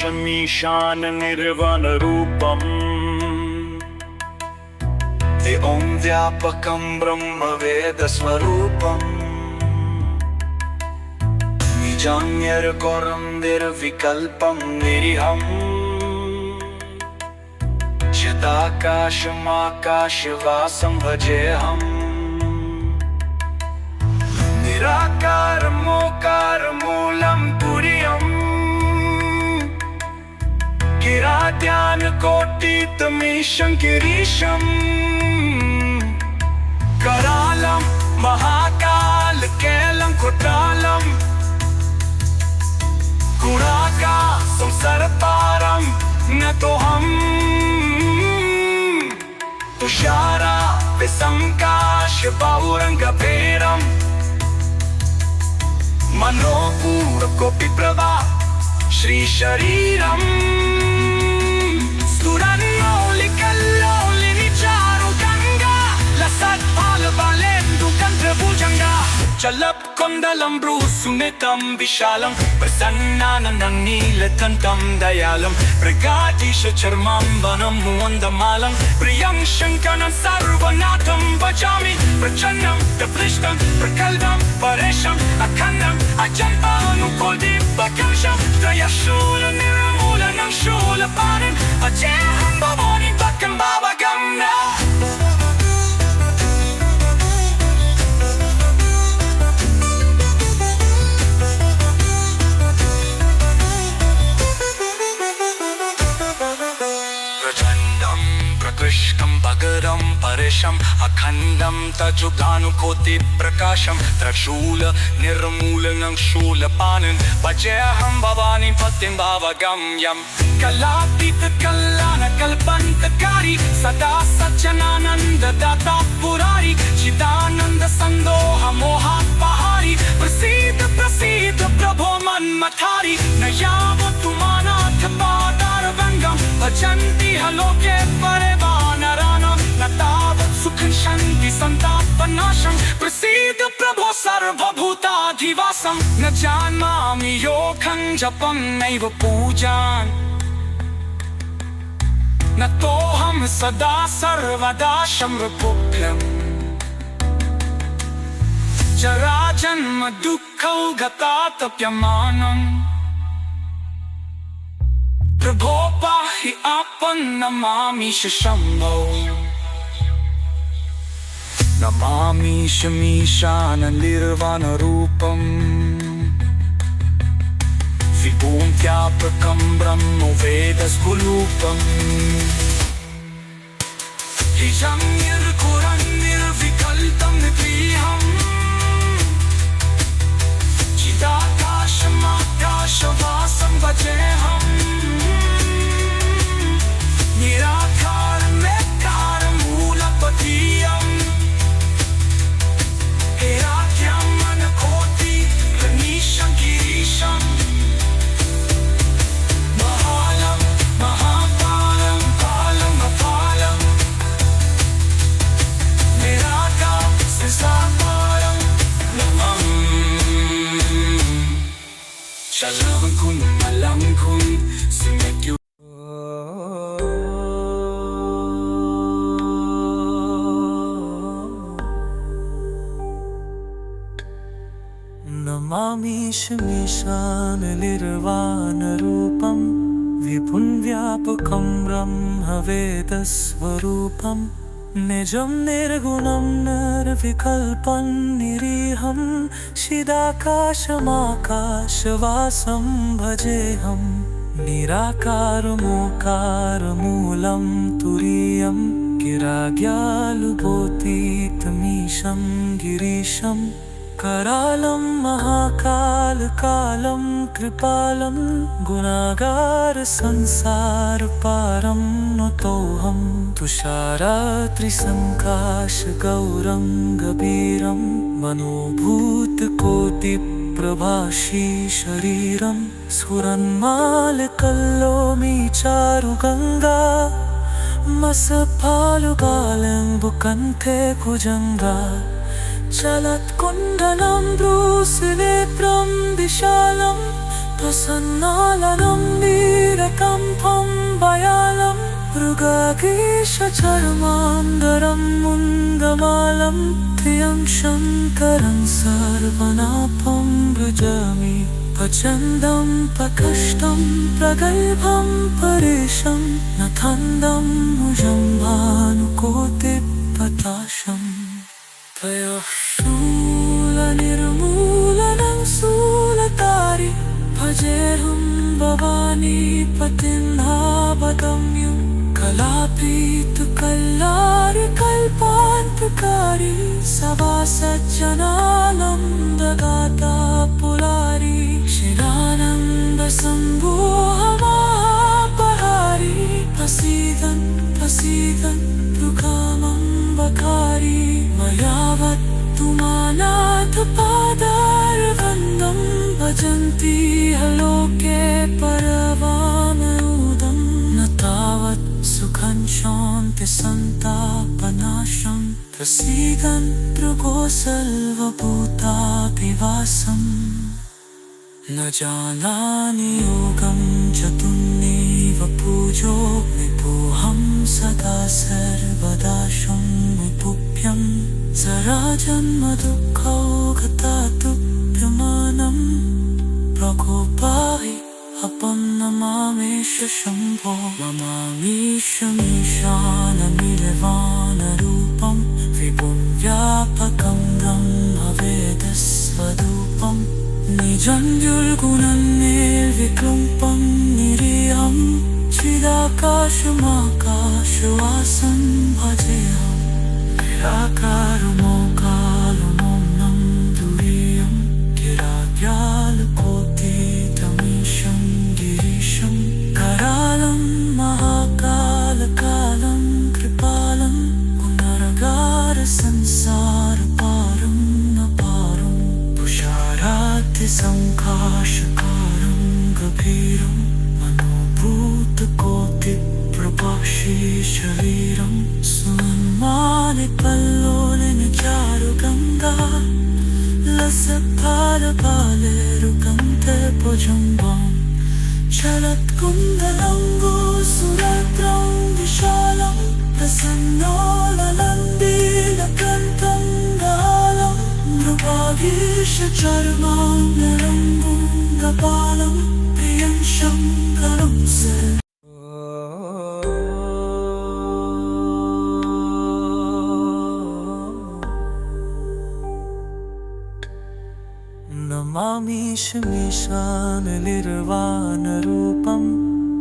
शमीशान निर्वाणरूपम् ते ॐ व्यापकं ब्रह्मवेदस्वरूपम् निजं निर्घोरं निर्विकल्पं निरीहम् चिदाकाशमाकाशवासं भजेऽहम् निराकारमोकारमूलं तुर्यम् गिराद्यानकोटितमीशं गिरीशम् करालं महाकालकेलं कुटालं गुणाका संसारपारं नतोऽहम् तुषारा विसंकाशबाहुरङ्गभेरम् मनोपूरकोटिप्रभा श्रीशरीरम् चलत्कुण्डलं भ्रूसुनितं विशालं प्रसन्नाननं नीलकण्ठं दयालं मृगाधीशचर्मं वनं मुवन्दमालं प्रियं शङ्करं सर्वनाथं भजामि प्रचन्नं प्रपृष्टं प्रकल्पं परेशम् अखण्डम् अजन्मानुकोटिप्रकाशं त्रयशूलनिर्मूलनं शूलपाणिम् अजेऽहं भवानि भक्तं भावगम्या कृष्णं भगरं परेशम् अखण्डं तजुगानुकोटिप्रकाशं त्रिशूल निर्मूलनं शूलपाणिं भजेऽहं भवानी पतिं भावगम्यं कलातीतकल्याणकल्पन्तकारी सदा सज्जनानन्ददाता पुरारी चिदानन्द सन्दोहमोहापहारी प्रसीद प्रसीद प्रभो मन्मथारी न यावत् मानाथ पादारवङ्गं भजन्ति लोके परे वानराणां न तावत् सुखं शान्ति सन्तापनाशं प्रसीद प्रभो सर्वभूताधिवासं न जानामि योगं जपं नैव पूजां न तोऽहं सदा सर्वदा शम्भुभ्यम् जराजन्म दुःखौ गतातप्यमानम् प्रभो पाहि आपन्नमामि शम्भो नमामि शमीशाननिर्वाणरूपम् विभुं व्यापकं ब्रह्मवेदस्वरूपम् निजं निर्घोरं निर्विकल्पं निरीहम् चिदाकाशमाकाशवासं भजेऽहम् निराकारमेकारमूलपतीयम् हेराख्यं मनकोटिप्रमीशं गिरीशम् महालं महाकालं कालम् अपालं निराकारं नमम् Shalom kun malam kun simekyu Namami शमीशाननिर्वाणरूपं विभुं व्यापकं ब्रह्मवेदस्वरूपं निजं निर्गुणं निर्विकल्पं निरीहं चिदाकाशमाकाशवासं भजेऽहं निराकारमोकारमूलं तुरीयं गिराग्यालुकोटितमीशं गिरीशं करालं महाकालकालं कृपालं गुणागार संसारपारं नतोऽहं तुषारात्रिसङ्काशगौरङ्गभीरं मनोभूतकोटिप्रभाषी शरीरं स्फुरन्मालकल्लोमी चारुगङ्गा मसफालुकालम्बुकण्ठे कुजङ्गा चलत्कुण्डलं भ्रूसुनेत्रं विशालं प्रसन्नालनं नीरकम्भं भयालं मृगगीषचर्माम्बरं मुन्दमालं धियं शङ्करं सर्वनाथं भजामि भजन्दं प्रकष्टं प्रगल्भं परेशं नथन्दं मुजं भानुकोटिप्रताशम् त्रयशूलनिर्मूलनं शूलधारि भजेऽहं भवानी पतिन्नावगम्यं कलापीतकल्लारि कल्पान्तकारी सवासज्जनानन्दगाता पुलारी शिरानन्दसम्भोहमापहारी प्रसीदन् प्रसीदन् दुःखमम्बकारी मयावत्तु मानाथपादारवन्दं भजन्ति लोके परवानूदं न तावत् सुखं शान्ति सन्तापनाशं प्रसीदन् भृगो सर्वभूताभिवासम् न जानामि योगं चतुर्नैव पूजो विभोऽहं सदा सर्वदा शम्भुभ्यं जराजन्मदुःखौ गतातुभ्यमानं प्रकोपाहि अपं नमामीश शम्भो नमामीशमीशाननिर्वाणरूपं विभुं व्यापकं ब्रह्मवेदस्वरूपं निजं निर्विकल्पं निरीहं चिदाकाशमाकाशवासं भजेऽहं निराकारमोकालमौनं दुरीयं गिराव्यालकोटितमीशं गिरीशं करालं महाकालकालं कृपालं पुनरगारसंसारपारं न पारं तुषाराद्यसङ्काशकारं गभीरं मनोभूतकोटिप्रभाषी शरीरं सुन्मानिकल्लोलिनचारुगङ्गा लसत्पादपालेरुकन्धभुजङ्गं चलत्कुन्दलङ्गुसुरद्रं विशालं प्रसन्नाललन्दीलकण्ठं गालं नृपागीषचर्माम्बरं मुन्दपालं प्रियं शङ्करं नमामीशमीशाननिर्वाणरूपं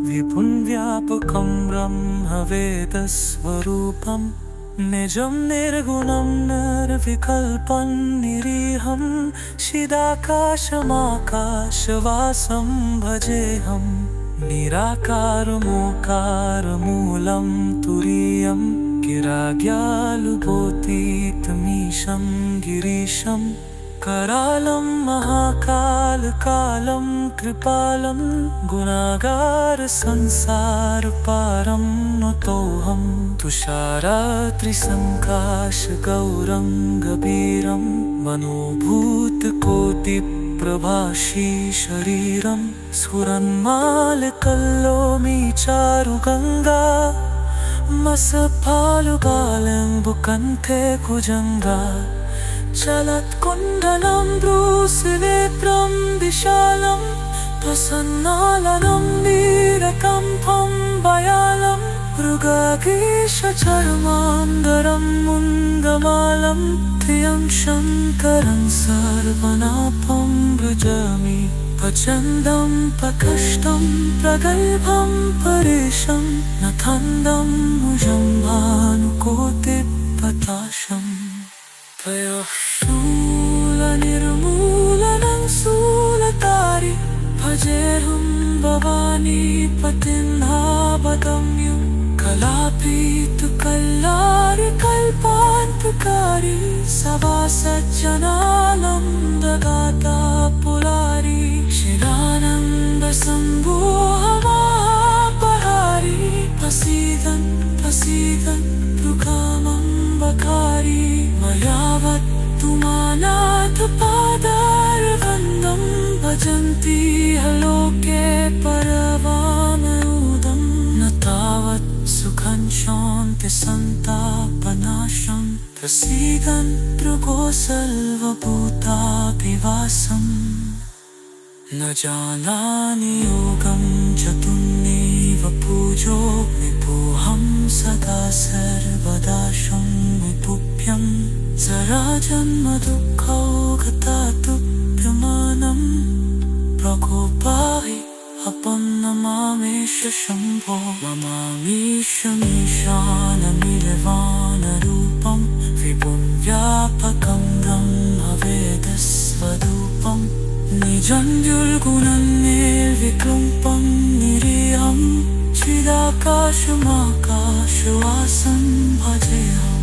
विभुं व्यापकं ब्रह्मवेदस्वरूपं निजं निर्गुणं निर्विकल्पं निरीहं चिदाकाशमाकाशवासं भजेऽहं निराकारमोकारमूलं तुरीयं गिराग्यालुभूतितमीशं गिरीशं करालं महाकालकालं कृपालं गुणागारसंसारपारं नतोऽहं तुषारात्रिसङ्काशगौरं गभीरं मनोभूतकोटिप्रभाषी शरीरं स्फुरन्मालकल्लोमी चारुगङ्गा मसफालुगालम्बुकण्ठे कुजङ्गा चलत्कुण्डलं ब्रूसिनेत्रं विशालं प्रसन्नालनं नीरकम्भं भयालं मृगगीषचर्माम्बरं मुन्दमालं धियं शङ्करं सर्वनाथं भजामि भजन्दं प्रकष्टं प्रगल्भं परेशं नथन्दं मुजं भानुकोटिप्रताशम् त्रयशूलनिर्मूलनं शूलधारि भजेऽहं भवानी पतिन्नावगम्यं कलापीतकल्लारि कल्पान्तकारी सवासज्जनानन्दगाता पुलारी शिरानन्दसम्भोहमापहारी प्रसीदन् प्रसीदन् दुःखमम्बकारी मयावत्तु मानाथपादारवन्दं भजन्ति चलन्ति लोके परवानयूदं न तावत् सुखं शान्ति सन्तापनाशं प्रसीदन् भृगो सर्वभूताभिवासम् न जानामि योगं चतुर्नैव पूजो विभोऽहं सदा सर्वदा शम्भुभ्यं जराजन्मदुःखौ गता तुभ्यमानं प्रकोपाहि अपन्नमामेश शम्भो ममामीशमीशानमिलवानरूपं विभुं व्यापकं ब्रह्मवेदस्वरूपं निजं निर्गुणं निरीहं चिदाकाशमाकाशवासं भजेऽहं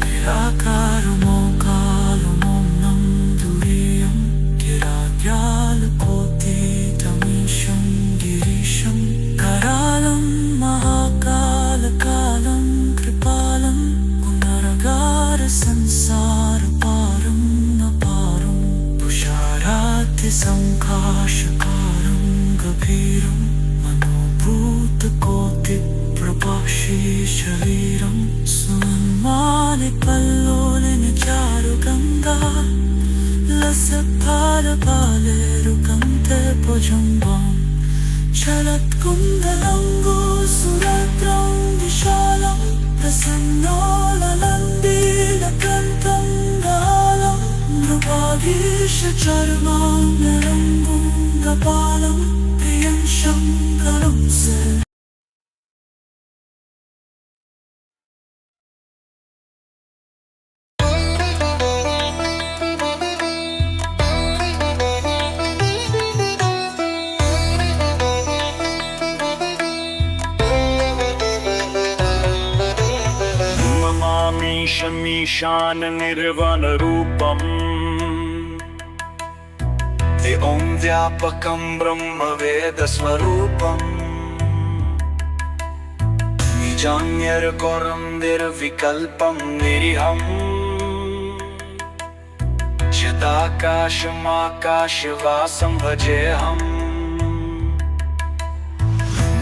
निराकारमोकालमौनं दुरीयं गिराव्यालकोटितमीशं गिरीशं करालं महाकालकालं कृपालं पुनरगारसंसारपारं न पारं तुषारातिसङ्काशकारं गभीरं मनोभूतकोटिप्रभाषीशरीरं सुन्मालिकल्लोलिनचारुगङ्गा लसत्पालपालेरुकन्ते भुजङ्गं चलत्कुन्दलङ्गुसुरद्रं विशालं प्रसन्नो ललन्दिलकन्तं गालं नृपाधीशचर्मां निरङ्गुं गपालं प्रियं शङ्करं से मीशाननिर्वाणरूपम् ते ॐ व्यापकं ब्रह्मवेदस्वरूपम् निजं निर्गुणं निर्विकल्पं निरीहं चिदाकाशमाकाशवासं भजेऽहं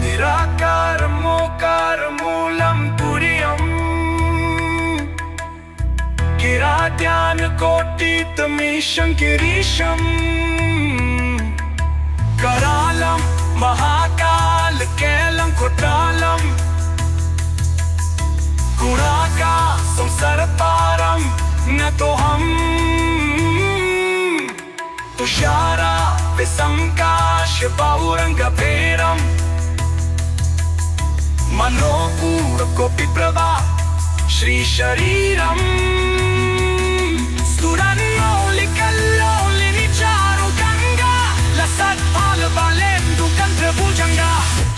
निराकारमोकारमूलं तुरीयम् गिराद्यानकोटितमीशं गिरीशं करालं महाकालकेलं कुटालं गुणाका संसारपारं नतोऽहं तुषारा विसङ्काशबाहुरङ्गभीरं मनोपूरकोटिप्रभा श्रीशरीरम्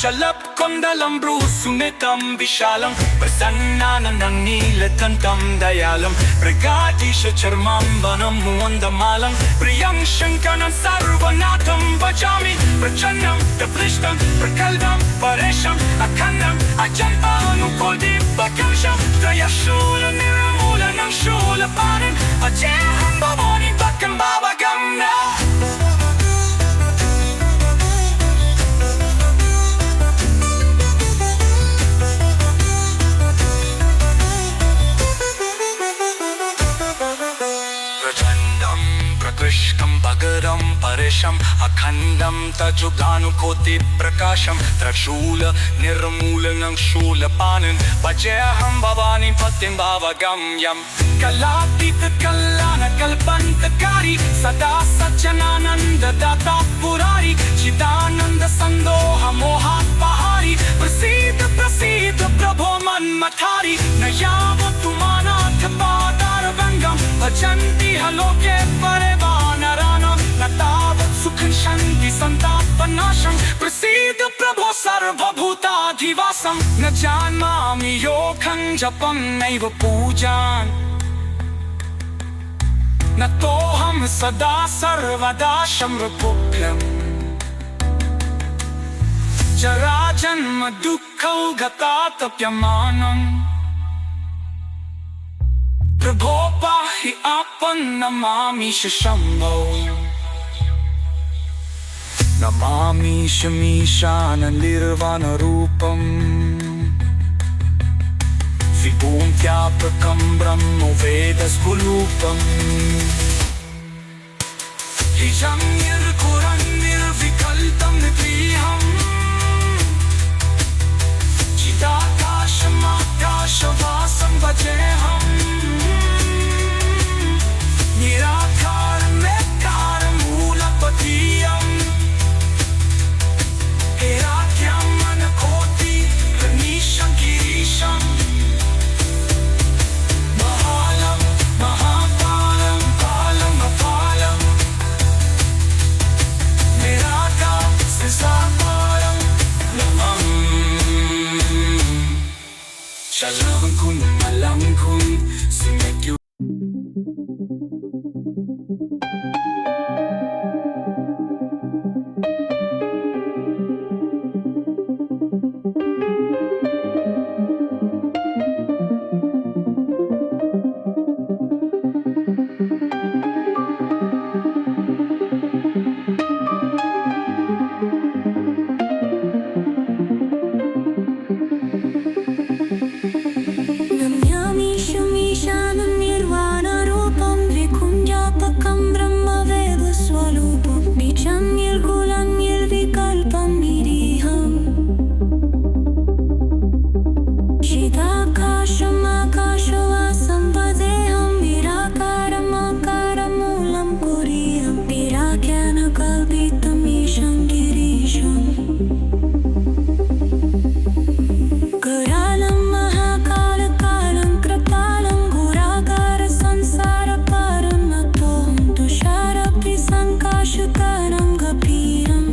चलत्कुन्दलं भ्रूसुनितं विशालं प्रसन्नाननं नीलकण्ठं दयालं मृगाधीशचर्मां वनं मुवन्दमालं प्रियं शङ्करं सर्वनाथं भजामि प्रचन्नं प्रपृष्टं प्रकल्पं परेशम् अखण्डम् अजन्मानुकोटिप्रकाशं त्रयशूलनिर्मूलनं शूलपाणिं अजेऽहं भवानि भक्तं भावगम्या कृष्णं भगरं परेशम् अखण्डं तजुगानुकोटिप्रकाशं त्रिशूल निर्मूलनं शूलपाणिं भजेऽहं भवानी पतिं भावगम्यं कलातीतकल्याणकल्पन्तकारी सदा सज्जनानन्ददाता पुरारी चिदानन्दसन्दोहमोहापहारी प्रसीद प्रसीद प्रभो मन्मथारी न यावत् तुमानाथपादारवङ्गं भजन्ति लोके परवानरानं न तावत् सुखं शान्ति सन्तापनाशं प्रसीद प्रभो सर्वभूताधिवासं न जानामि योगं जपं नैव पूजां नतोऽहं सदा सर्वदा शम्भुभ्यं जराजन्म दुःखौ गतातप्यमानम् प्रभो पाहि आपन्नमामीश शम्भो नमामि शमीशाननिर्वाणरूपम् विभूत्यापकं ब्रह्मवेदस्वरूपम् हिजं निर्गुणं निर्विकल्पं निगृहम् चिदाकाशमाकाशवासं भजेऽहम् निराकारं नेकारं मूलपदीयम् हेराख्यं मनकोटि गणेशं गिरीशम् महालं महाकालं कालम् अपालम् निराकारं सिसाकारं नमः Shalom kun malam kun simekyu नम्यामि शमीशानं निर्वाणरूपं विकुञ्जापकं ब्रह्मवेदस्वरूपं बीजं निर्गुणं निर्विकल्पं निरीहम् चिदाकाशमाकाशवासं भजेऽहं निराकारम् आकारं मूलं कुर्यां विराख्यानकल्पितम् ईशं गिरीशम् करालं महाकालकालं कृपालं गुरागारसंसारपारं नतोऽहं तुषारप्रिसङ्काशकानं गभीरम्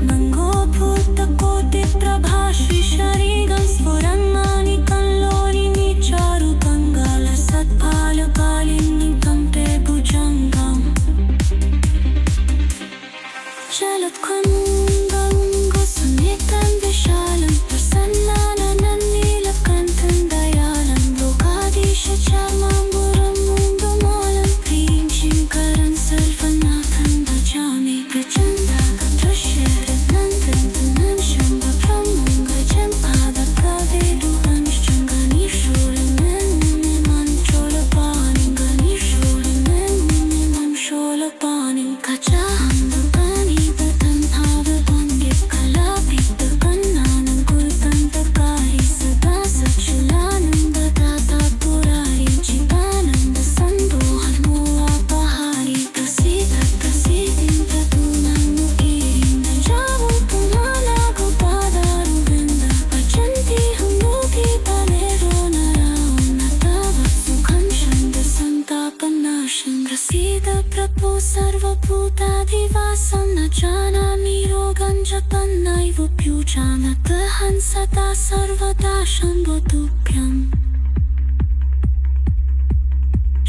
नङ्गोभूतकोटिप्रभाश्रीशरीरं स्फुरन्माणिकं लोलिनी चारुकङ्गालसत्फालकालिनीकं ते भुजङ्गम् जलत्खण्डं विशालं प्रसन्नाननं नीलकण्ठं दयालं लोकाधीशचार्माम्बुरं मुण्डमालं ह्रीं शङ्करं सर्वनाथं भजामि प्रचण्डागं दृश्यरत्नं शम्भब्रह्मं गजं पादकवेदुहं गणेशोलं मन्त्रोलपाणिं गणेशोलं शोलपाणिं गजाहं सर्वभूताधिवासं न जानामि रोगं जपन्नैव प्युजानतहं सदा सर्वदा शम्भुतुभ्यम्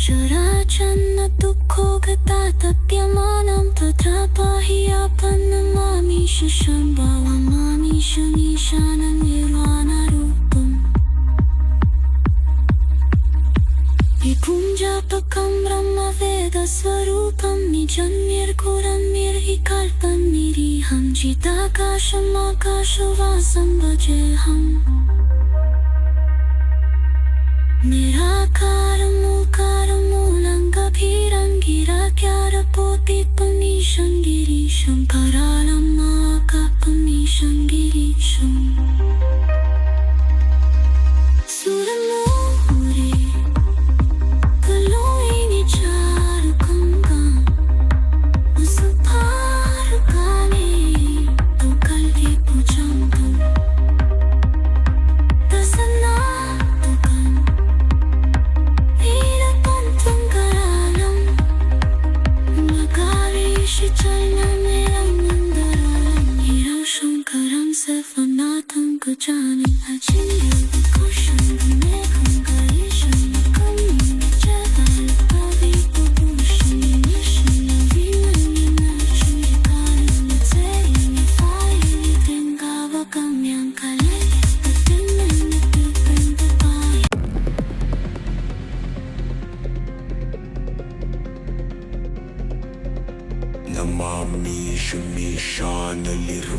शराचन्न दुःखो गता तप्यमानं तथा पाहि आपन्नमामि शम्भवमामि शमीशानं निर्वाणरूपम् विपुञ्जापकं ब्रह्मवेदस्वरूपं निजं निर्गुणं निर्विकल्पं निरीहं चिदाकाशमाकाशवासं भजेऽहम् निराकारं मूकारं मूलं गभीरं गिराख्यारपोतिपमीशं गिरीशं करालं महाकापमीशं गिरीशम् सुरलोरे कलोयिनि चारुकङ्गं सुपारुकाले तुकल्के भुजङ्गम् प्रसन्नातुकं वीरपन्थं करालं मकारेषि चलनमेलं मन्दरालं गिरौ शङ्करं सर्वनाथं गजामि अचिन्त्यविकुशं विमेकं गणेशं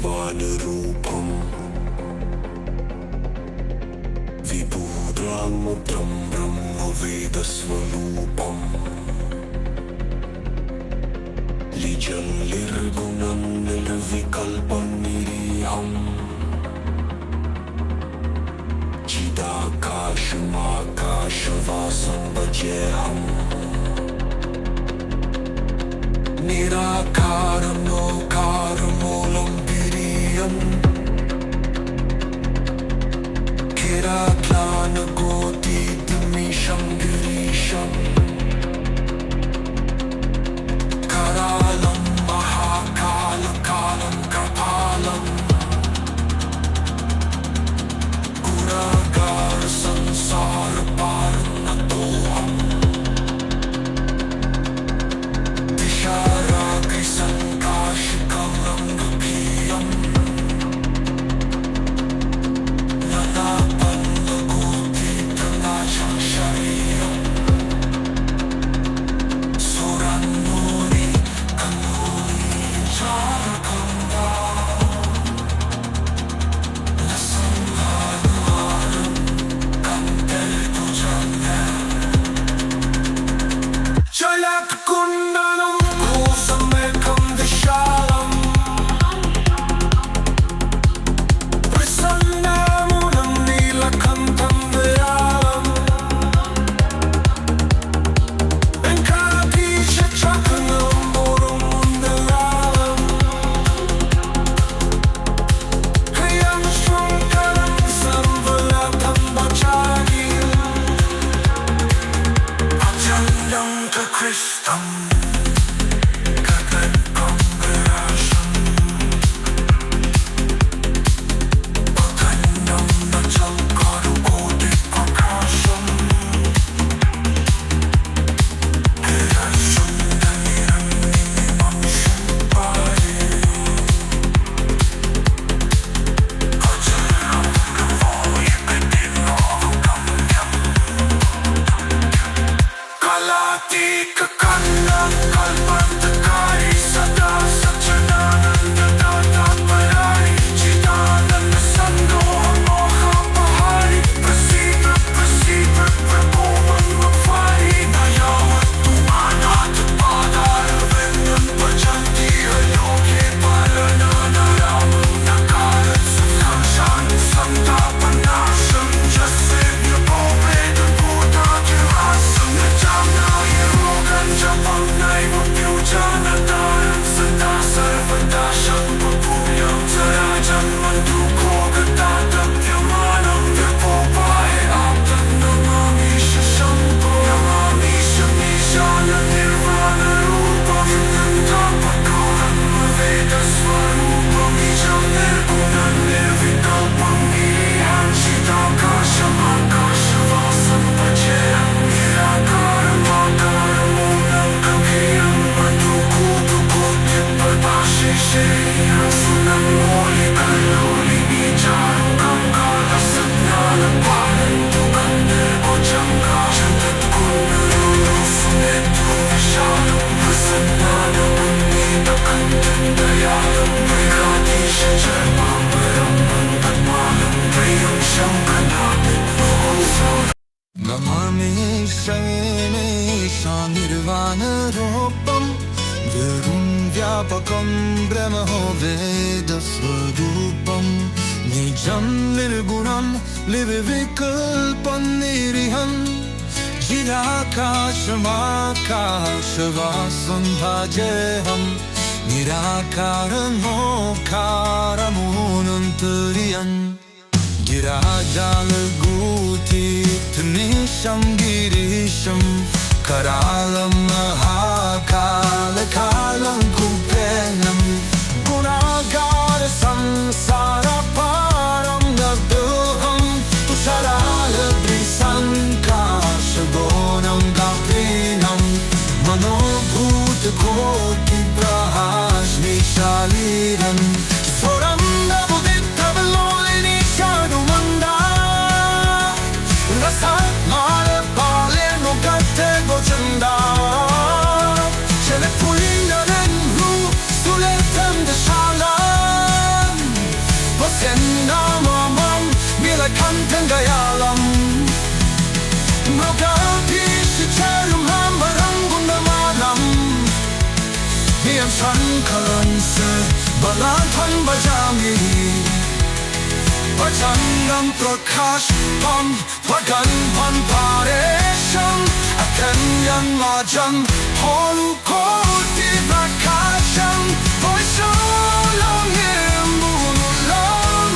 निर्वाणरूपम् विभूद्राङ्मुद्रं ब्रह्मवेदस्वरूपम् लिजल्लिर्गुणं निर्विकल्पं निरीहम् चिदाकाशमाकाशवासं भजेऽहम् निराकारं नोकारमूलं गिरियम् किराक्लानगोतीतमीशं गिरीशम् करालं महाकालकालं कपालम् गुणागार संसारपारं नतोऽहम् दिशारागसङ्काशकलं गभीरम् नानापल्लगोतीतनाशं शरीरम् सुरन्नूरि कन्नूरि चारकन्दा नसंहारं कन्देतुजन्ने जलत्कुण्डलं कोसमेकं विशालम् प्रसन्नामूलं नीलकण्ठं विरालम् वेङ्कटीशचक्रं मुरुमुन्दलालम् प्रियं शृङ्खलं संवलतं भजामि अचलं कृष्णम् कदल्पं विराशम् पतन्नं न चङ्करुकोटिप्रकाशम् हिरसुन्दनिरङ्गिनिमं शुम्पाये अचलं गवोयिपितिनोऽवगम्यम् कलातीककन्नं कल्पन्तकारी सदा सच्चिदानन्ददातापरारि चिदानन्दसन्दोहमोहापहारि प्रसीद प्रसीद प्रभो मन्मथारि न यावत्तु अनाथपादारविन्दं भजन्ति लोके पालनानारामं नकारत् सुखं सन्तापनाशं यस्यैव वेदभूतादिवासं न जाम्नाय रोगं जपं नैव प्युजानतारं सदा सर्वदा शम्भुभूयं जराजन्मदुःखोगतातप्यमानं व्यपोपाय आप्तं नमामीश शम्भो नमामीश मीशाननिर्वाणरूपं नन्दापघोरं वेदस्वरूपम् ईशं निर्गुणं निर्विकल्पं गिरिहं चिदाकाशमाकाशवासं भजेऽहं निराकारमाकारमूलं गभीरं मधुकूटकोटिप्रभाषेशेयं सुनन्मौलिकल्लोलिनीचारं गङ्गालसज्ञानपालन्तु कन्देर्भुजङ्गाशं तत्कुण्डलोरुसुनेत्रुविशालं प्रसन्नानमुन्नीतकण्ठं दयालं मृगाधीशचर्माम्बरं मन्दमालं प्रियं शङ्खनादं नमामि शमेशा निर्वाणरूपं गुरुं व्यापकं ब्रह्मवेदस्वरूपं निजं निर्गुणं निर्विकल्पं निरीहं चिदाकाशमाकाशवासं भजेऽहं निराकारं नोकारमूलं गिराजालगूतीतमीशं गिरीशं करालं महाकालकालं कुपेनं गुणागारसंसारपारं नतोऽहं तुषारालद्रिसङ्काशगोणं गभीरं मनोभूतकोटिप्रहास्मिशालीरं स्वरं नवोदितवल्लोलिनी चारुमन्दा रसमालपालेनो गते गोचन्दा चलत्पुलिन्दनं रू सुलेतं दशाला बलाधन बजामी Pachanam prakash pam Pagan pan paresham Akanyan majam Holu koti prakasham Vaishalam Yemululam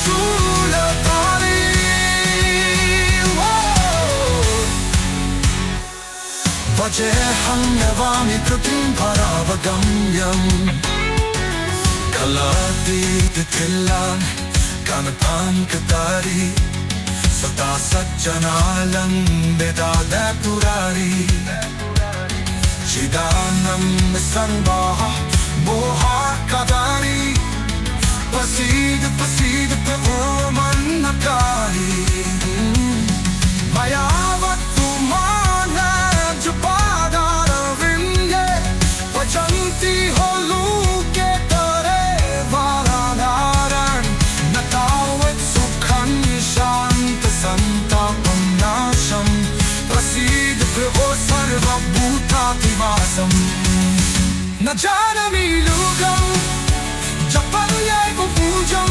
Sulatari Vajeham Navami Pratim Paravagamyam Kalati Tilan Kanapan Katari Sata Satjanalam Vedada Purari Chidanam Sangbaha Moha Kadari Pasida Pasida Pavuman Nakari Mayavat Tumana Japadara Vinde Vajanti Holu Na janami lugam Japanyay pupujam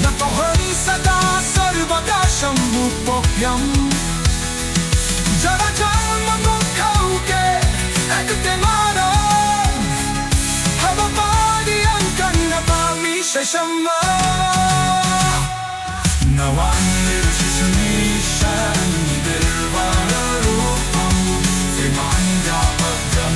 Na tohan sada sarvadasham mupokyam Jarajam magukauke Ekte maram Hababadi ang kanabami shashama Nawan nirshishamishan Nirvana rupam Vimanya padam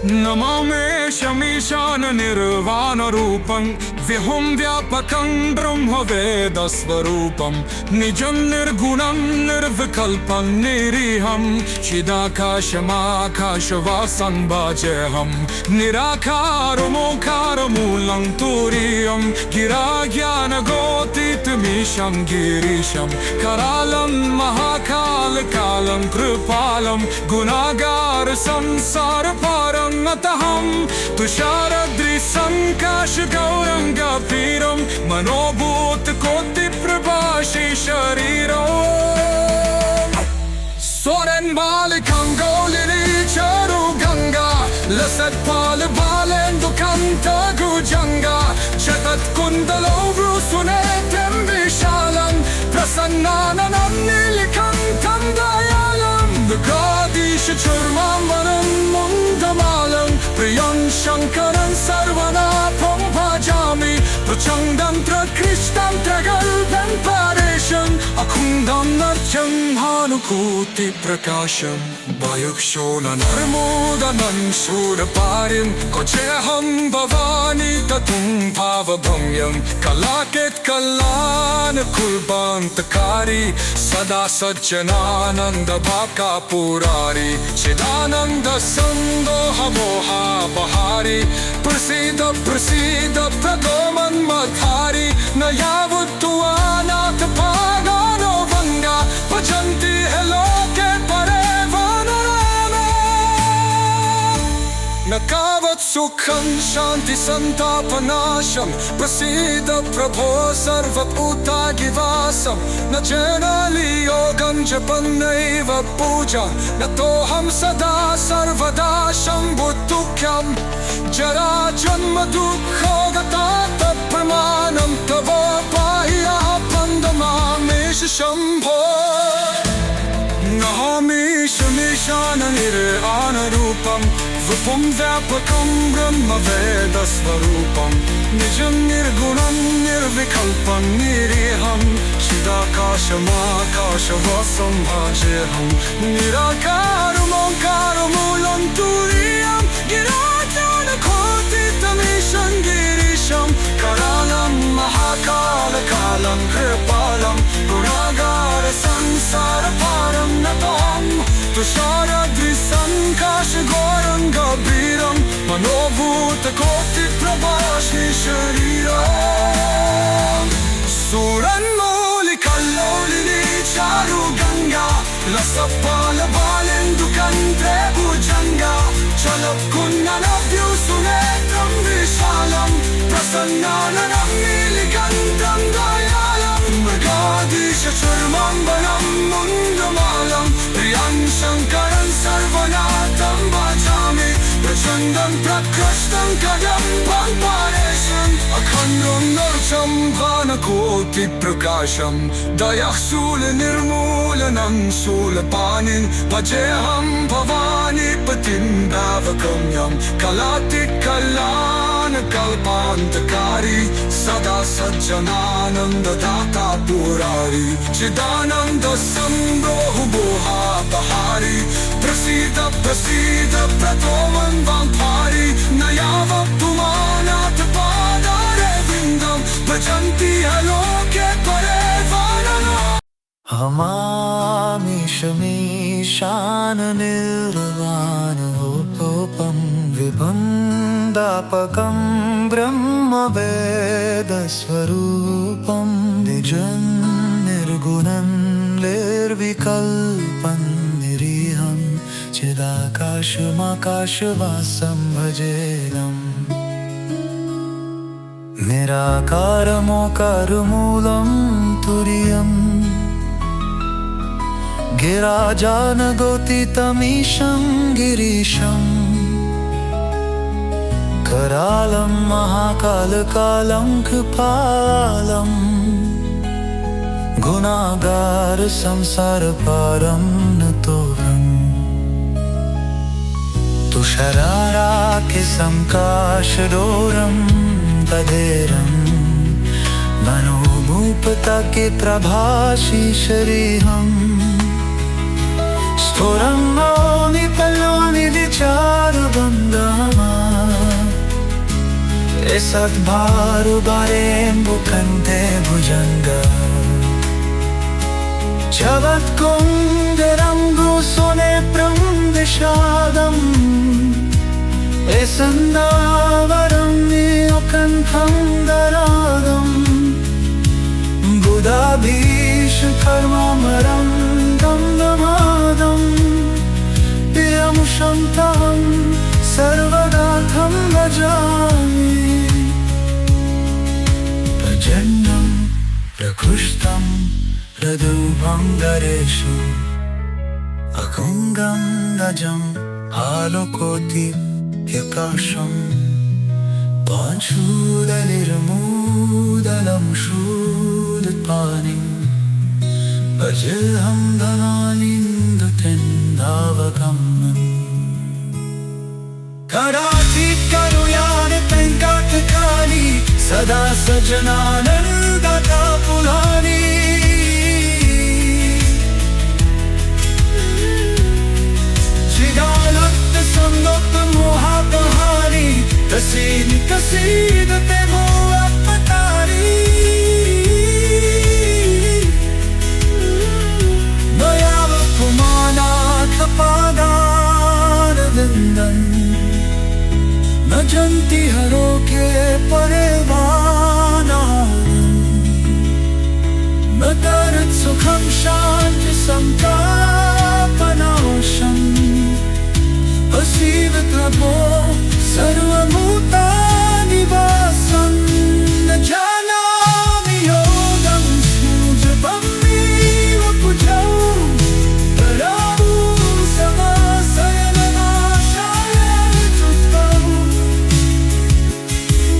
Namame Shamishana Nirvana Rupam Vihum Vyapakam Brahma Veda Svarupam Nijam Nirgunam Nirvikalpam Niriham Chidakashamakashavasan Bhajeham Nirakaramukaram Turiyam Giragyana Gotitmisham Girisham Karalam Mahakal Kalam Kripalam Gunagar Samsar Param Nataham Tusharadri Sankash Gauranga Piram Manobhut Koti Prabhashi Shariram Soren Balikam Golini Charu Ganga Lasat Pal Balendu Kanta Gujanga Chatat Kundalo Brusunetem Vishalam Prasannanam Nilikantam Dayalam The Gadish Churmamanam Mundamalam Priyan Shankaran Sarvana Bhajami Prachandam Prakristam Tragalpam Paresham Akundam Nartyam Hanukuti Prakasham Bayukshonan Narmudanam Suraparim Kocheham Bhavani Tatum Bhavabhamyam Kalaket Kalan Kulbantakari Sada Sajjanananda Bhaka Purari Chidananda Sandoha Moha Bahari Prasida Prasida Pragoman Madhari Nayavuttuana Tapagano Vanga Pajanti Heloke Parevanarama Nakavat Sukham Shanti Santapanasham Prasida Prabho Sarva Utagivasam Najanali Yogam Japanaiva Puja Natoham Sada Sarvada Shambhutukyam Jara Janma Dukho Gatata Pramanam Tavo Pahya Pandamamesh Shambho Nahami Shamishana Nirvana Rupam रूपं व्यापकं ब्रह्मवेदस्वरूपं निजं निर्गुणं निर्विकल्पं निरीहं चिदाकाशमाकाशवासं भजेऽहं निराकारमोङ्कारमूलं तुरीयं गिराजानकोटितमीशं गिरीशं करालं महाकालकालं कृपालं गुणागार संसारपारं नतोऽहं तुषाराद्रिसङ्काशघोरं गभीरं मनोभूतकोटिप्रभास्मि शरीरम् सुरन्मूलिकल्लोलिनी चारुगङ्गा लसपालबालेन्दुकन्त्रे भुजङ्गा चलत्कुन्ननव्यूसुनेत्रं विशालं प्रसन्नाननं नीलिकन्तं दयालं मृगाधीशचर्माम्बरं मुण्डमालं प्रियं शङ्करं सर्वनाथं भजामि प्रचण्डं प्रकृष्टं कदम्बं परेशम् अखण्डं नर्चं भानकोटिप्रकाशं दयः शूलनिर्मूलनं शूलपाणिं भजेऽहं भवानीपतिं भावगम्यं कलातिकल्याणकल्पान्तकारी सदा सज्जनानन्ददाता पुरारी चिदानन्दसम्भोहुबोहापहारी प्रसीद प्रसीद प्रतोमं वाम्भारी न यावत् पुमानाथपादारविन्दं भजन्ति लोके परे वानना हमामि शमीशाननिर्वाणोपं विबन्धापकं ब्रह्मवेदस्वरूपं निजं निर्गुणं निर्विकल्पं निरीहं चिदाकाशमाकाशवासं भजेऽहम् निराकारमोकारमूलं तुरीयम् गिराजानगोतितमीशं गिरीशं करालं महाकालकालं कृपालं गुणागार संसारपारं नतोऽहम् तुषाराराकिसंकाशडोरं तदेरं मनोभूपताके प्रभासि शरीरम् स्फुरं नौमि पल्लोनिधि चारुबन्धमा सद्भारुबारेम्बुकन्ते भुजङ्गा जगत्कुन्दरम्बुसुनेत्रं विषादं सन्दावरं नीलकण्ठं दरादं बुधाभीषकर्मामरं दमदमादं प्रियं शन्तं सर्वदाथं भजामि प्रजन्नं प्रकृष्टं रदुभं दरेषु अकुङ्गं गजम् आलोकोटिप्रकाशं पाञ्चूलनिर्मूदलं शूलपाणिं भजेऽहं धनानीन्दुतेन्दावगमनम् करातिकरुयानि वेङ्कटकाली सदा सज्जनानन्ददाता पुराणी मोहापहारी कसीदते मोहपतारी दयावपुमानाथपादारविन्दं न जन्ति हरोके परेवानानं न तरत् सुखं शान्ति सन्तापनाशम् असीव प्रभो सर्वभूतानिवासं न जानामि योगं सूजपमेव कुजौ पराभू समासयननाशाय विचुत्तौ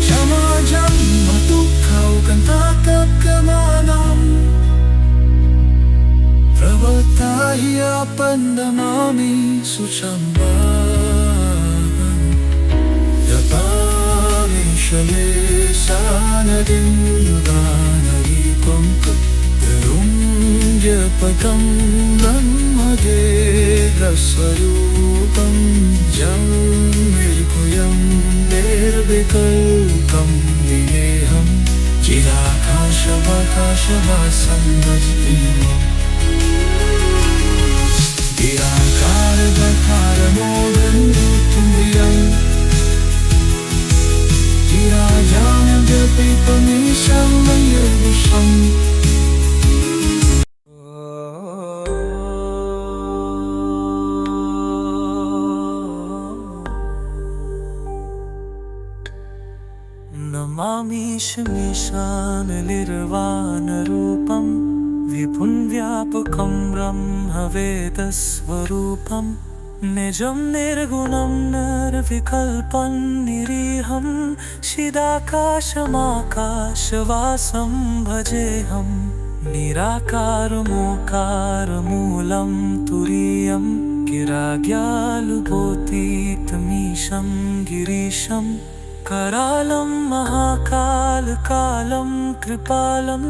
क्षमाजं दुःखौ कन्तातप्यमानं प्रवत्ता हि आपन्नमामि सुचम्बा नमामिशमेशानलिर्वाणरूपं रुङ्ग्यपदं ब्रह्मदेवस्वरूपं जं निर्विकल्पं विनेहं चिदाकाशवाकाशवासं भजतीमम् निराकारवकारमोदन्तुम्बियं चिराजानव्यपीपमीशं मयूरुषम् नमामिशमेशानलिर्वाणरूपं विपुं व्यापकं ब्रह्मवेदस्वरूपं निजं निर्गुणं निर्विकल्पं निरीहं चिदाकाशमाकाशवासं भजेऽहं निराकारमोकारमूलं तुरीयं गिराग्यालुबोधितमीशं गिरीशं करालं महाकालकालं कृपालं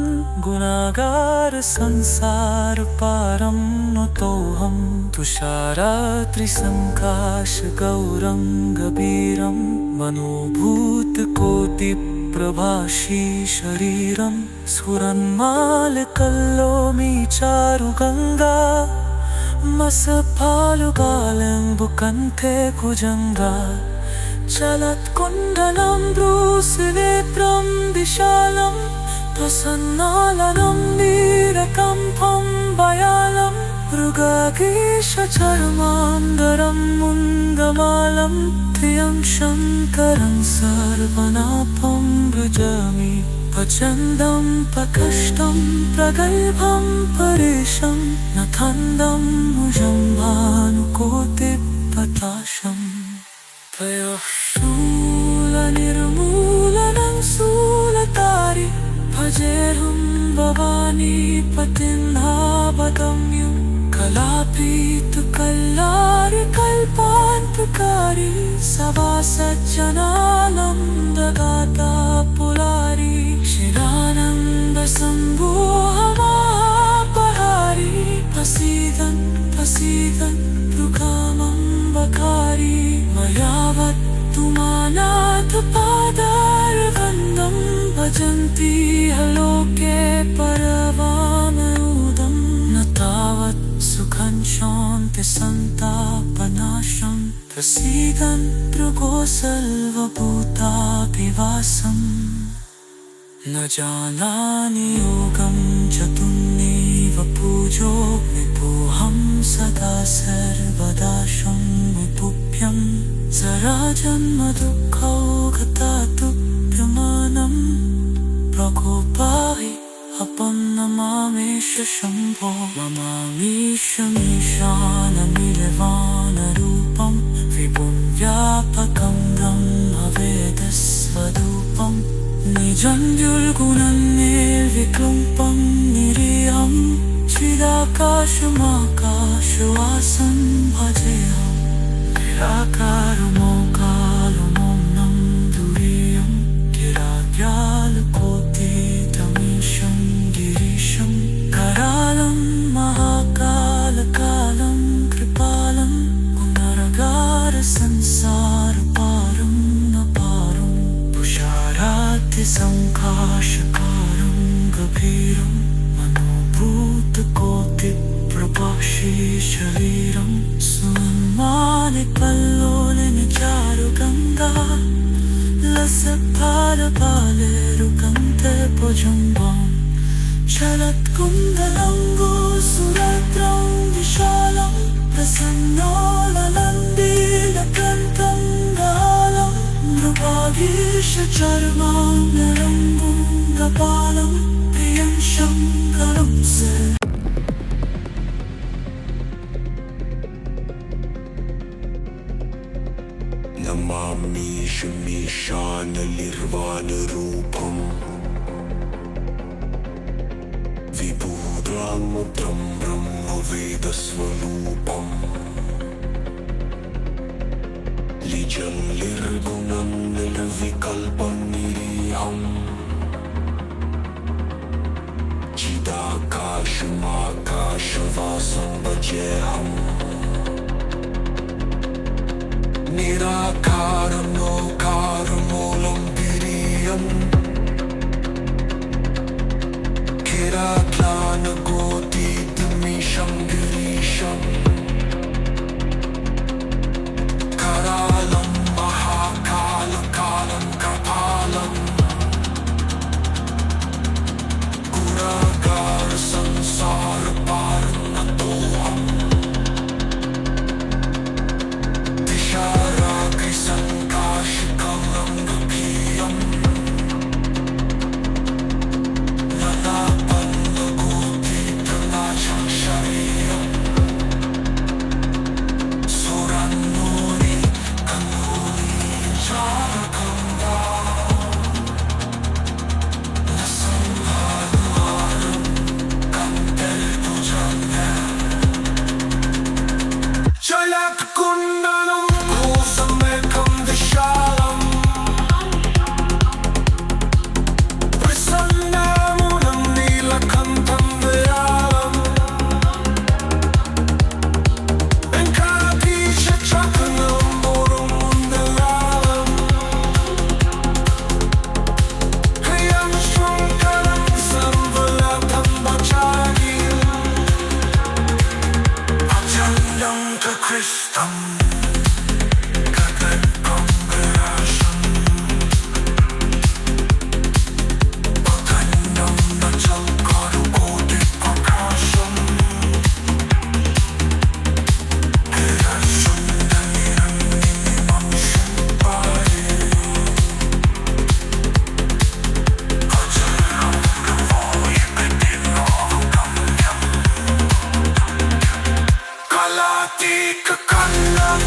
गुणागारसंसारपारं नतोऽहं तुषारात्रिसङ्काशगौरं गभीरं मनोभूतकोटिप्रभाषी शरीरं स्फुरन्मालकल्लोमी चारुगङ्गा मसफालुकालम्बुकण्ठे कुजङ्गा चलत्कुण्डलं ब्रूसिनेत्रं विशालं प्रसन्नालनं नीरकम्पं भयालं मृगागीशचर्मान्दरं मुन्दमालं त्र्यं शङ्करं सर्वनाथं भजामि प्रचण्डं प्रकष्टं प्रगल्भं परेशं नथन्दं मुजं भानुकोटिप्रताशम् शूलनिर्मूलनं शूलतारि भजेऽहं भवानी पतिन्नावगम्यं कलापीतकल्लारिकल्पान्तकारी सवासज्जनानन्दगाता पुरारी शिरानन्दसम्भोहमापहारी प्रसीदन् प्रसीदन् मृगामम्बकारी मयावत्तु मानाथपादारवन्दं भजन्ति लोके परवानरूदं न तावत् सुखं शान्ति सन्तापनाशं प्रसीदन् भृगोसर्वभूताभिवासम् न जानामि योगं चतुर्नैव पूजो विभोऽहं सदा सर्वदा शम्भुभ्यं जराजन्मदुःखौघतातुभ्यमानं प्रकोपाहि अपं नमामीश शम्भो नमामीशमीशाननिर्वाणरूपं विपुं व्यापकं ब्रह्मवेदस्वरूपं निजं निर्गुणं निर्विकल्पं निरीहं चिदाकाशमाकाशवासं भजेऽहं निराकारमोकालमौनं दुरीयं गिराग्यालकोटितमीशं गिरीशं करालं महाकालकालं कृपालं गुणरगारसंसारपारं न पारं तुषारातिसङ्काशकारं गभीरं मनोभूतकोटिप्रभाषी शरीरं सुन्मालिकल्लोलिनि चारुगङ्गा लसत्फालपालेरुकन्ते भुजङ्गं चलत्कुण्डलं गोसुरद्रं विशालं प्रसन्नालनन्दीलकण्ठं गालं मृगागीशचर्मान्दरं मुण्डपालं प्रियं शङ्करं नमामीशमेशानलिर्वाणरूपं विभूतामुद्रं ब्रह्मवेदस्वरूपं निजं निर्गुणं निर्विकल्पं हम चिदाकाशमाकाशवासं भजेऽहम् निराकारं नोकारमूलं गिरियम् किराक्लानगोतीतमीशं गिरीशम् करालं महाकालकालं कपालम् गुणागार संसार पारनतोऽहम् दिशारागसङ्काशकलं गभीरम् ननापन्नगोतीतनाचं शरीरम् सुरन्नूरि कन्नूरि चारकङ्गा नसंहारं कम्पेल्तुजन्य जलत्कुण्डलं कोसमेकं विशालम् प्रसन्नामुनं नीलकण्ठं विरालम् वेङ्काधीशचक्रं मुरुमुन्दलालम् प्रियं शृङ्खलं संवलतं भजामि अचलं च कृष्णम् कदल्पं विराशम् पतन्नं न चल्करुकोटिप्रकाशम् हिरसुन्दनिरङ्गिनिमं शिल्पाये अचलं गवायिपतिनावगम्यम् कलातीककन्नं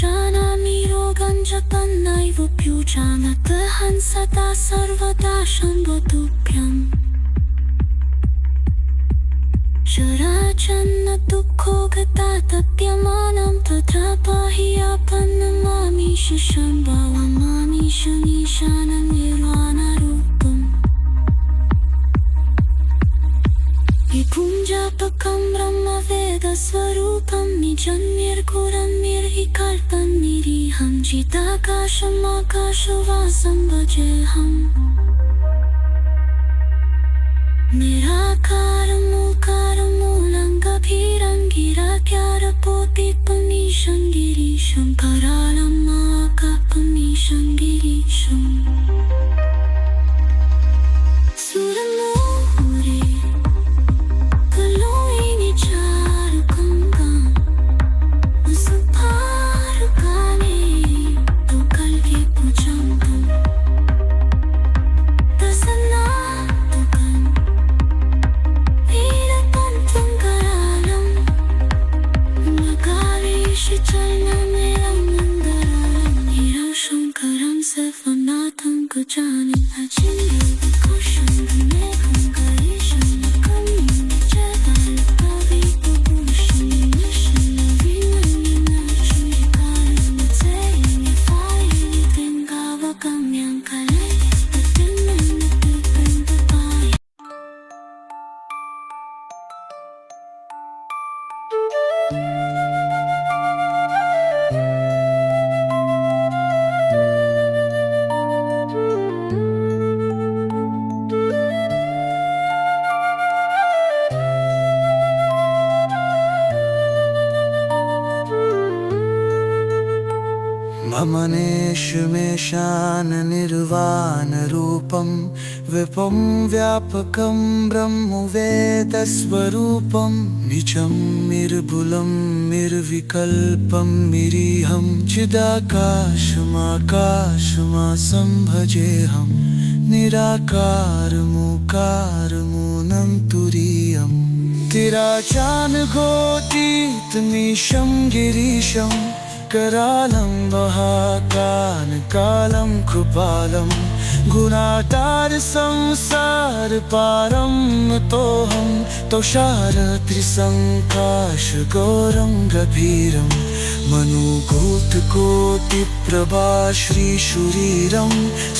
जानामि रोगं च तन्नैव प्युजानतहं सदा सर्वदा शम्भुतुभ्यम् शराचन्न दुःखो गता तप्यमानं तथा पाहि आपन्नमामीश शम्भवमामीशमीशानं निर्वाणरूपम् विपुञ्जापकं ब्रह्मवेदस्वरूपं निजं निर्गुणं निर्विकल्पं निरीहं चिदाकाशमाकाशवासं भजेऽहम् निराकारमूकारमूलं गभीरं गिराख्यारपोतिपमीशं गिरीशं करालं महाकापमीशं गिरीशम् सुरमोरे कलोयिनि चारुकङ्गं सुपारुकाने तो कल्के भुजङ्गम् प्रसन्ना शङ्करं सर्वनाथं गजाननं अचिन्त्यं विकुशं विमेकं गणेशं नकं जगल्पविभूषं निशं नवीनं निनाचूयिकालं नित्यायं गङ्गावगम्यं कलयतिं नृत्यं ममनेशमेशान निर्वाणरूपं विपुं व्यापकं ब्रह्मवेदस्वरूपं निजं निर्भुलं निर्विकल्पं निरीहं चिदाकाशमाकाशमासं भजेऽहं निराकारमूकारमूनं तुरीयम् तिराचानघोतीतमीशं गिरीशं करालं महाकानकालं कृपालं गुणातार संसारपारं तोऽहं तुषारत्रिसङ्काशगौरं गभीरं मनुभूतकोटिप्रभा श्रीशुरीरं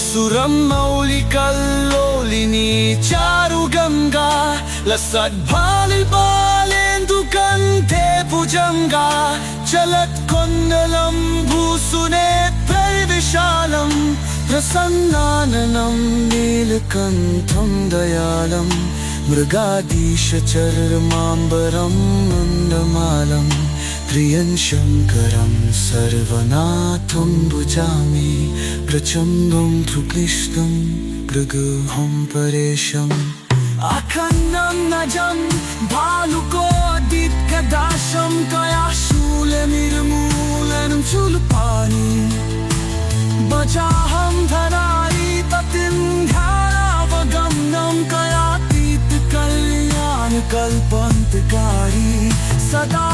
सुरं मौलिकल्लोलिनी चारुगङ्गा लसद्भालिबालेन्दुगन्धे भुजङ्गा चलत्कुण्डलं भूसुनेत्रैर्विशालं प्रसन्नाननं नीलकण्ठं दयालं मृगाधीशचर्माम्बरं मन्दमालं प्रियं शङ्करं सर्वनाथं भुजामि प्रचण्डं धृक्लिष्टं गृगहं परेशम् अखण्डं नजं भालुकोदित्कदाशं कयाशूलनिर्मूलनं शूलपाणि बजाहं धरारी ततिं ध्यानावगमनं कयातीतकल्याणकल्पान्तकारी सदा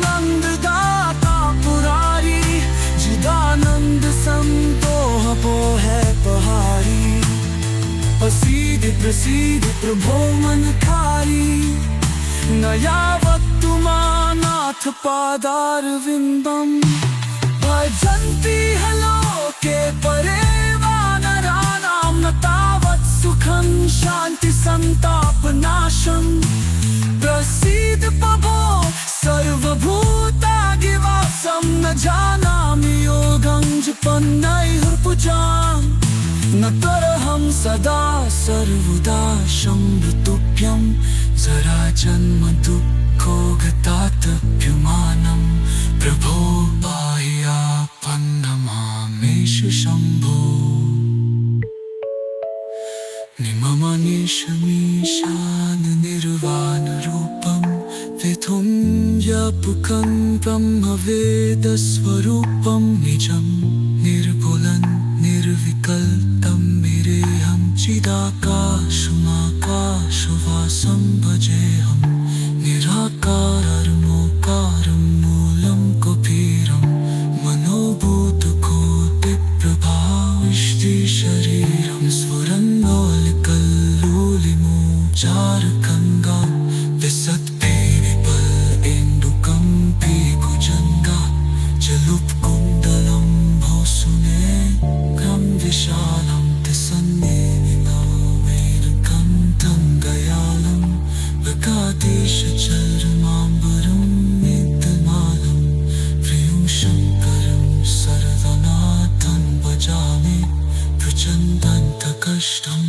सच्चिदानन्ददाता पुरारी जिदानन्द संतोषपो है पहारी प्रसीद प्रसीद प्रभो मनकारी न यावत्तु मानाथ पादारविन्दं भजन्ति लोके परे वानराणां न तावत् सुखं शान्ति सन्तापनाशं प्रसीद प्रभो सर्वभूतादिवासं न जानामि योगं जपन्नैः पूजाम् न तरहं सदा सर्वदा शम्भुतुभ्यं जराजन्म दुःखो गतातप्यमानं प्रभो बाह्यापन्नमामेष शम्भो निममनिशमीशान निर्वाणरूपं विधुं व्यापकं ब्रह्मवेदस्वरूपं निजं निर्गुणं निर्विकल्पं निरेहं चिदाकाशमाकाशवासं भजेऽहं निराकारमोकारं मूलं गभीरम् चार गंगा विसते विपल इंदुकंपी कुजंगा जलुप कुंडलम भोसुने गम विशालम तिसन्ने निनावेरकंतं गयालं वकादेश चरमांबरं नित्यमालं प्रियं शंकरं सरदनाथं भजामि प्रचण्डन्तकष्टम्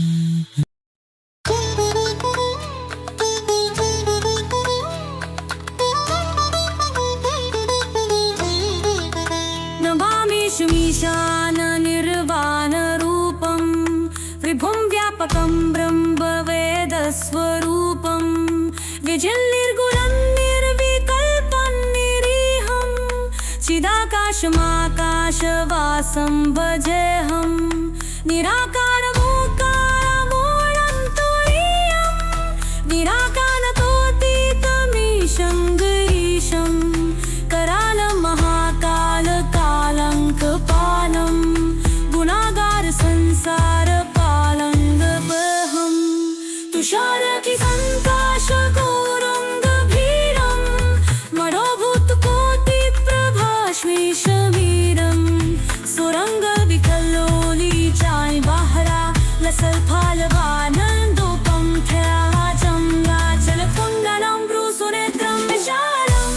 नमामि शमीशान निर्वाणरूपं विभुं व्यापकं ब्रह्मवेदस्वरूपं विजिन्निर्गुणं निर्विकल्पं निरीहं चिदाकाशमाकाशवासं भजेऽहं निराकारमोकारमूलं तुरीयं निराकारतोऽतीतमीशं गिरीशं करालमहाकालकालङ्कपालं गुणागार संसारपालङ्गपहं तुषारकिसङ्काशगौरङ्गभीरं मरोभूतकोटिप्रभाश्मीशमीरं सुरङ्गविकल्लोलीचाय बाहरा लसल्फालवानन्दोपं थयाजं लाचलकुण्डलं भ्रूसुनेत्रं विशालम्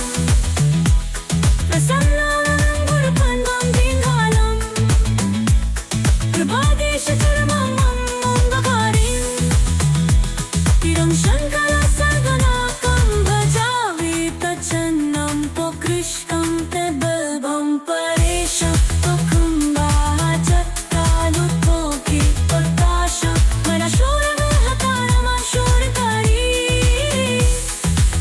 प्रसन्नं गुरुपन्वं दिङ्घालं कृपादेशचरमं मङ्गकारिं तिरं शङ्करसर्गनाकं भजामि तच्छन्नं पोकृष्टं ते बल्बं परेशं तुकुम्बाचत्कालुत्वोऽपि प्रकाशं मनशूरविहतारमशूरकरी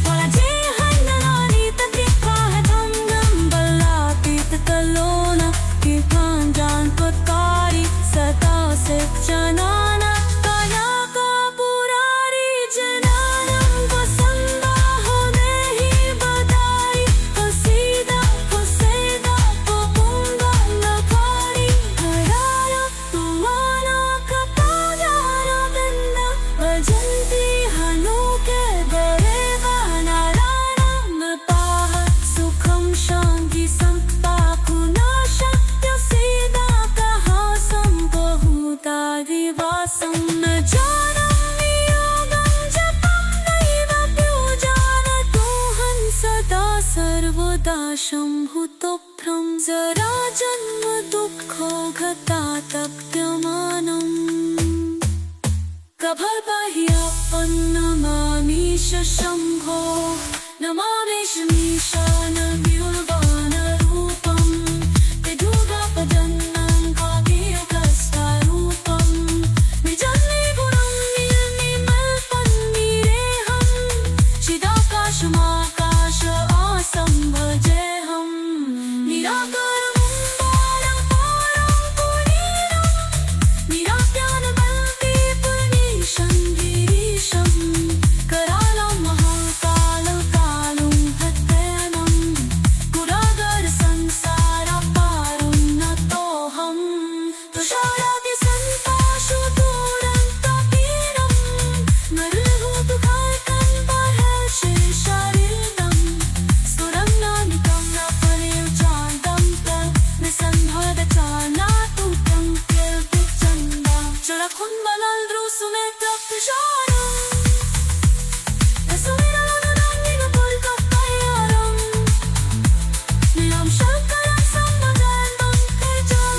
वलजेहन्ननानि तत्रिक्वाहतं गम्बल्लातीतकल्लोल किपाञ्जान्पत्कारी सदा सिच्चनान कनकपुरारी जनानं वसन्दाहो देहि बदारि हसीदा हुसेदा पुपुङ्गलकारी हरार तुवानकपादारविन्द भजन्ति हनुके गरेवनारायणं सुखं शान्ति संताकुनाशत्यसीदाकहासं बहुतादिवासं न जानामि योगं जपं नैव व्योजानतोऽहं सदा सर्वदा शम्भुतोऽभ्रं जराजन्म दुःखो घतातप्यमानम् गभर्बाह्यापन्नमामीश शम्भो नमामि शमीशानविर्वाणरूपं विदुर्गापदन्नं काव्यकस्तारूपं निजन्निगुणं निर्निमल्पं निरेहं चिदाकाशमाकाश आसं भजेऽहं निराकारं बालं पारं पुरीरं निराप्यानबलदीपनीशं गिरीशं करालं महाकालकालं भक्तेनं गुणागार संसारपारुन्नतोऽहं तुषारादिसन्ताशुदूरन्तपीडं मरुभूतुकाल्कन्परशेषारिदं सुरम्नानिकं न परिचान्तं निसन्भगचानातुतं केल्पिचण्डं चलकुन्मलल्द्रुसुमेत्रपिशारम् निरं शङ्करं सम्भजन्तं तेजं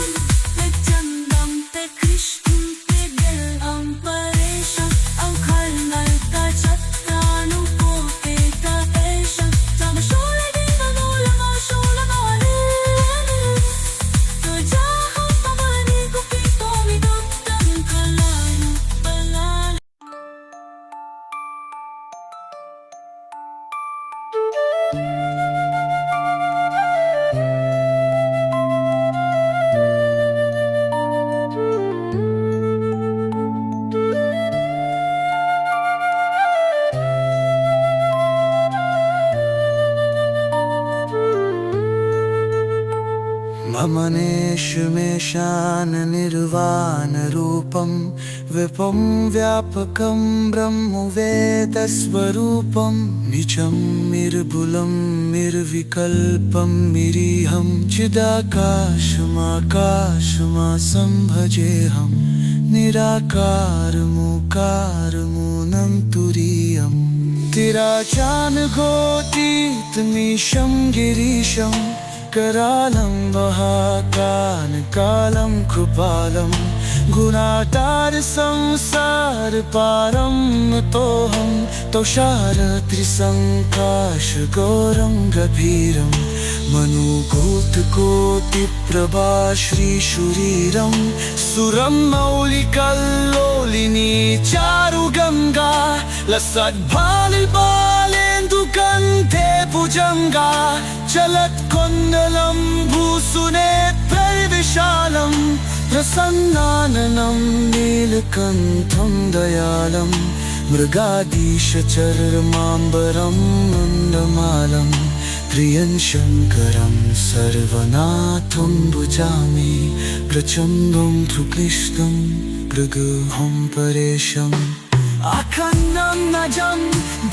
विचन्दं ते कृष्णं ते बिल्वं परेशम् औखल्लल्कचक्रानुकोटितपेशं समशूलदेवमूलमशूलमालिं तुजाहं पवनि कुपितोमिदं तं कलानुपलानि ममने निशमेशान निर्वाणरूपं विपुं व्यापकं ब्रह्मवेदस्वरूपं निजं निर्भुलं निर्विकल्पं निरीहं चिदाकाशमाकाशमासं भजेऽहं निराकारमुकारमूनं तुरीयम् तिराचानघोतीतमीशं गिरीशं करालं महाकानकालं कृपालं गुणातार संसारपारं तोऽहं तुषारत्रिसङ्काशगौरं गभीरं मनुभूतकोटिप्रभा श्रीशुरीरं सुरं मौलिकल्लोलिनी चारुगङ्गा लसद्भालिबालेन्दुगन्धे भुजङ्गा चलत्कुण्डलं भूसुनेत्रैर्विशालं प्रसन्नाननं नीलकण्ठं दयालं मृगाधीशचर्माम्बरं मुण्डमालं प्रियं शङ्करं सर्वनाथं भुजामि प्रचण्डं धृकृष्णं भृगुहं परेशम् अखण्डं नजं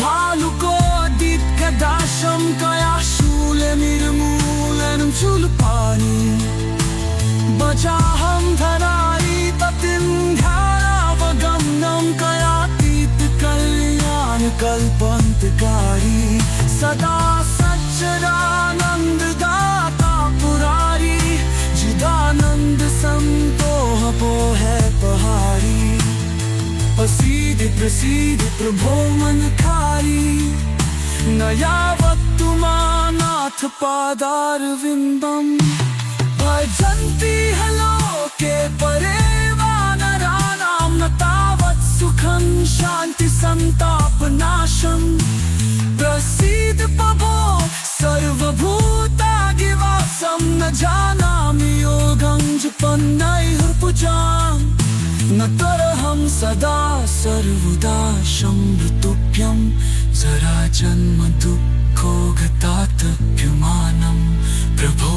भालुकोद्दीप्तदाशं कयाशूलनिर्मूलनं शूलपाणि बचाहं धरारीपतिं ध्यानावगमनं कयातीतकल्याणकल्पन्तकारी सदा सच्चिदानन्ददाता पुरारी चिदानन्द संतोषपोहे पहारी प्रसीद प्रभो मनकारी न यावत्तु मानाथ पादारविन्दम् भजन्ति लोके परे वानराणां न तावत् सुखं शान्ति सन्तापनाशम् प्रसीद प्रभो सर्वभूतादिवासं न जानामि योगं जपन्नैर्भुजाम् न तरहं सदा सर्वदा शम्भुतुभ्यं जराजन्म दुःखो गतातप्यमानं प्रभो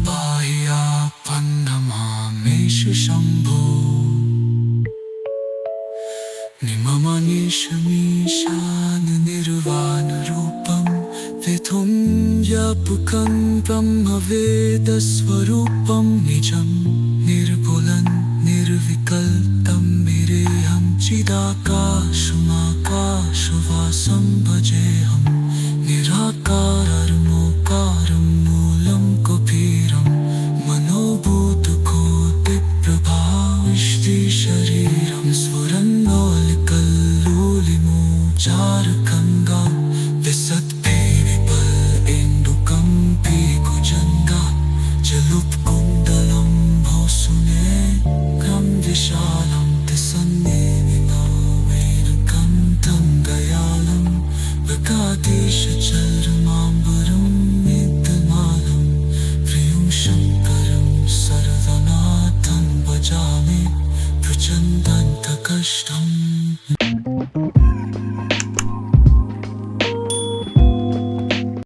बाह्यापन्नमामेषु शम्भो निममनिशमीशान निर्वाणरूपं विधुं व्यापकं ब्रह्मवेदस्वरूपं निजं निर्भुलं निर्विकल्पं निरेहं चिदाकाशमाकाशवासं भजेऽहं निराकारमोकारं मूलं कुबीरं मनोभूतकोटिप्रभाविष्टिशरीरं स्फुरन्नौलिकल्लोलिमोचारकङ्गां विसत्पेविपलेन्दुकं पीकुजङ्गा जलुत्कुण्डलं भौसुने विशालं तिसन्नेमिनावेनकं दयालं मृगाधीशचर्माम्बरं नित्यमालं प्रियं शङ्करं सर्वनाथं भजामि प्रचण्डन्तकष्टम्